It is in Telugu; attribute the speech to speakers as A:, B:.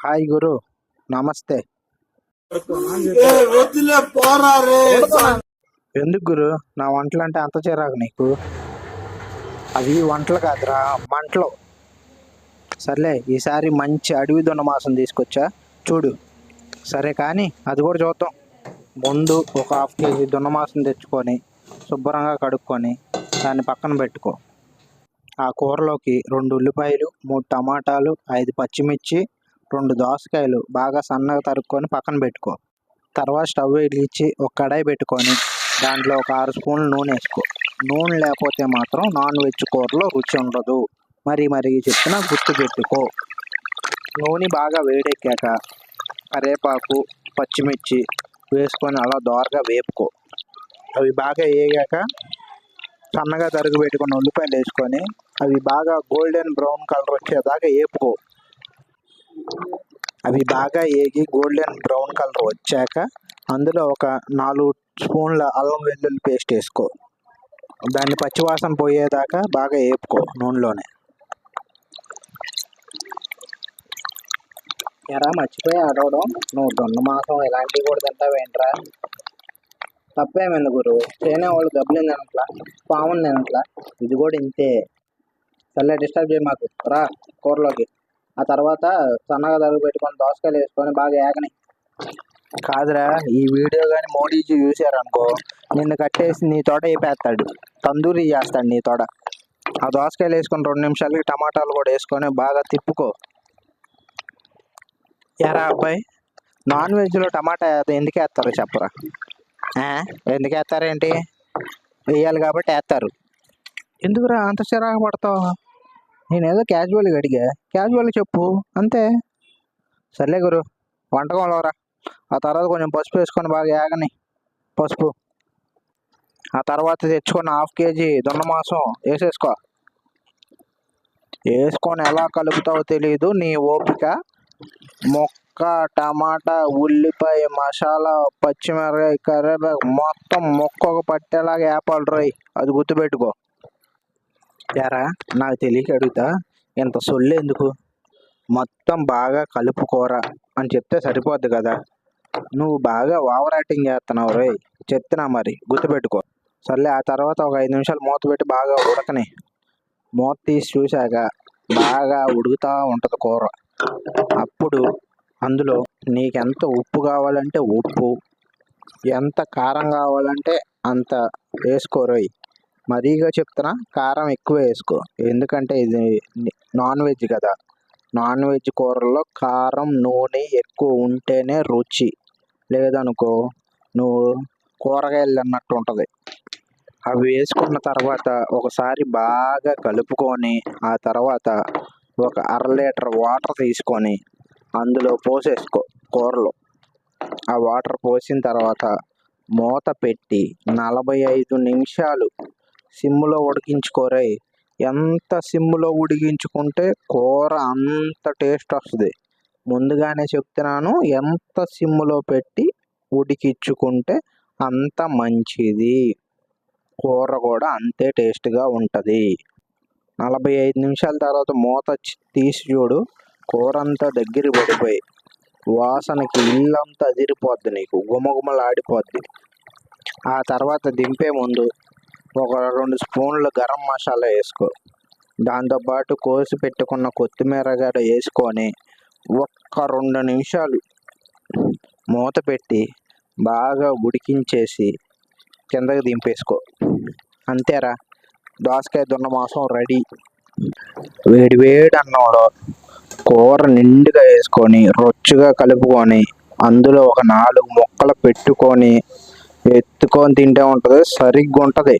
A: హాయ్ గురు, నమస్తే. ఎందుకు గురు నా వంటలు అంటే అంత చిరాకు నీకు? అవి వంటలు కాదురా, మంటలు. సర్లే, ఈసారి మంచి అడవి దొన్న మాంసం తీసుకొచ్చా చూడు. సరే కానీ అది కూడా చూద్దాం. ముందు ఒక 1/2 కేజీ దొన్న మాంసం తెచ్చుకొని శుభ్రంగా కడుక్కొని దాన్ని పక్కన పెట్టుకో. ఆ కూరలోకి 2 ఉల్లిపాయలు, 3 టమాటాలు, 5 పచ్చిమిర్చి, 2 దోసకాయలు బాగా సన్నగా తరుక్కొని పక్కన పెట్టుకో. తర్వాత స్టవ్ వెలిగించి ఒక కడాయి పెట్టుకొని దాంట్లో ఒక 6 స్పూన్లు నూనె వేసుకో. నూనె లేకపోతే మాత్రం నాన్ వెజ్ కూరలో రుచి ఉండదు. మరీ చెప్తున్నా, గుర్తు పెట్టుకో. నూనె బాగా వేడెక్కాక కరివేపాకు, పచ్చిమిర్చి వేసుకొని అలా దోరగా వేపుకో. అవి బాగా వేగాక సన్నగా తరుగు పెట్టుకున్న ఉల్లిపాయలు వేసుకొని అవి బాగా గోల్డెన్ బ్రౌన్ కలర్ వచ్చేదాకా వేపుకో. అవి బాగా వేగి గోల్డెన్ బ్రౌన్ కలర్ వచ్చాక అందులో ఒక 4 స్పూన్ల అల్లం వెల్లుల్లి పేస్ట్ వేసుకో. దాన్ని పచ్చివాసన పోయేదాకా బాగా వేపుకో నూనెలోనే. ఎరా మర్చిపోయి అడవడం, నువ్వు దొన్న మాంసం ఇలాంటివి కూడా తింటావేంట్రా? తప్పేమైంది గురు, తినేవాళ్ళు గబ్బిని తినట్లా, పాముని తినట్లా, ఇది కూడా ఇంతే. సర్లే, డిస్టర్బ్ చేయి మాకు, రా కూరలోకి. ఆ తర్వాత సన్నగా తరుగు పెట్టుకొని దోసకాయలు వేసుకొని బాగా ఏగని. కాదురా, ఈ వీడియో కానీ మోడీజీ చూశారనుకో, నిన్ను కట్టేసి నీ తోట వేపేస్తాడు, తందూరి చేస్తాడు నీ తోట. ఆ దోసకాయలు వేసుకొని 2 నిమిషాలకి టమాటాలు కూడా వేసుకొని బాగా తిప్పుకో. ఎరా అబ్బాయి, నాన్ వెజ్లో టమాటా ఎందుకు వేస్తారో చెప్పరా? ఎందుకు వేస్తారేంటి? వేయాలి కాబట్టి వేస్తారు. ఎందుకురా అంత చిరాకు పడతావు? నేనేదో క్యాజువల్గా అడిగా, క్యాజువల్గా చెప్పు అంతే. సర్లే గురు, వంటకంలో రా. ఆ తర్వాత కొంచెం పసుపు వేసుకొని బాగా ఏగని. పసుపు. ఆ తర్వాత తెచ్చుకొని 1/2 కేజీ దొన్న మాంసం వేసేసుకో. వేసుకొని ఎలా కలుపుతావో తెలీదు, నీ ఓపిక. మొక్క, టమాటా, ఉల్లిపాయ, మసాలా, పచ్చిమిరకాయ, కరివేపాకు మొత్తం మొక్కకు పట్టేలాగా వేపాలి రోయ్, అది గుర్తుపెట్టుకో. యారా, నాకు తెలియక అడుగుతా, ఇంత సొల్లు ఎందుకు? మొత్తం బాగా కలుపుకోరా అని చెప్తే సరిపోద్ది కదా. నువ్వు బాగా ఓవర్ యాక్టింగ్ చేస్తున్నావు రోయ్, చెప్తున్నా మరి గుర్తుపెట్టుకో. సర్లే, ఆ తర్వాత ఒక 5 నిమిషాలు మూత పెట్టి బాగా ఉడకని. మూత తీసి చూశాక బాగా ఉడుకుతూ ఉంటుంది కూర. అప్పుడు అందులో నీకెంత ఉప్పు కావాలంటే ఉప్పు, ఎంత కారం కావాలంటే అంత వేసుకోరోయ్. మరీగా చెప్తున్నా, కారం ఎక్కువ వేసుకో, ఎందుకంటే ఇది నాన్ వెజ్ కదా. నాన్ వెజ్ కూరల్లో కారం, నూనె ఎక్కువ ఉంటేనే రుచి, లేదనుకో నువ్వు కూరగాయలు అన్నట్టు ఉంటుంది. అవి వేసుకున్న తర్వాత ఒకసారి బాగా కలుపుకొని ఆ తర్వాత ఒక 1/2 లీటర్ వాటర్ తీసుకొని అందులో పోసేసుకో కూరలో. ఆ వాటర్ పోసిన తర్వాత మూత పెట్టి 45 నిమిషాలు సిమ్లో ఉడికించుకోరే. ఎంత సిమ్లో ఉడికించుకుంటే కూర అంత టేస్ట్ వస్తుంది. ముందుగానే చెప్తున్నాను, ఎంత సిమ్లో పెట్టి ఉడికించుకుంటే అంత మంచిది, కూర కూడా అంతే టేస్ట్గా ఉంటుంది. 45 నిమిషాల తర్వాత మూత తీసి చూడు, కూర అంతా దగ్గర పడిపోయి వాసనకి ఇల్లంతా అదిరిపోద్ది, నీకు గుమగుమలాడిపోద్ది. ఆ తర్వాత దింపే ముందు ఒక 2 స్పూన్లు గరం మసాలా వేసుకో. దాంతోపాటు కోసి పెట్టుకున్న కొత్తిమీర గడ్డ వేసుకొని ఒక్క 2 నిమిషాలు మూత పెట్టి బాగా ఉడికించేసి కిందకి దింపేసుకో. అంతేరా, దోసకాయ దొన్న మాంసం రెడీ. వేడి అన్నంలో కూర నిండుగా వేసుకొని రొచ్చుగా కలుపుకొని అందులో ఒక 4 ముక్కలు పెట్టుకొని ఎత్తుకొని తింటే ఉంటుంది, సరిగ్గా ఉంటుంది.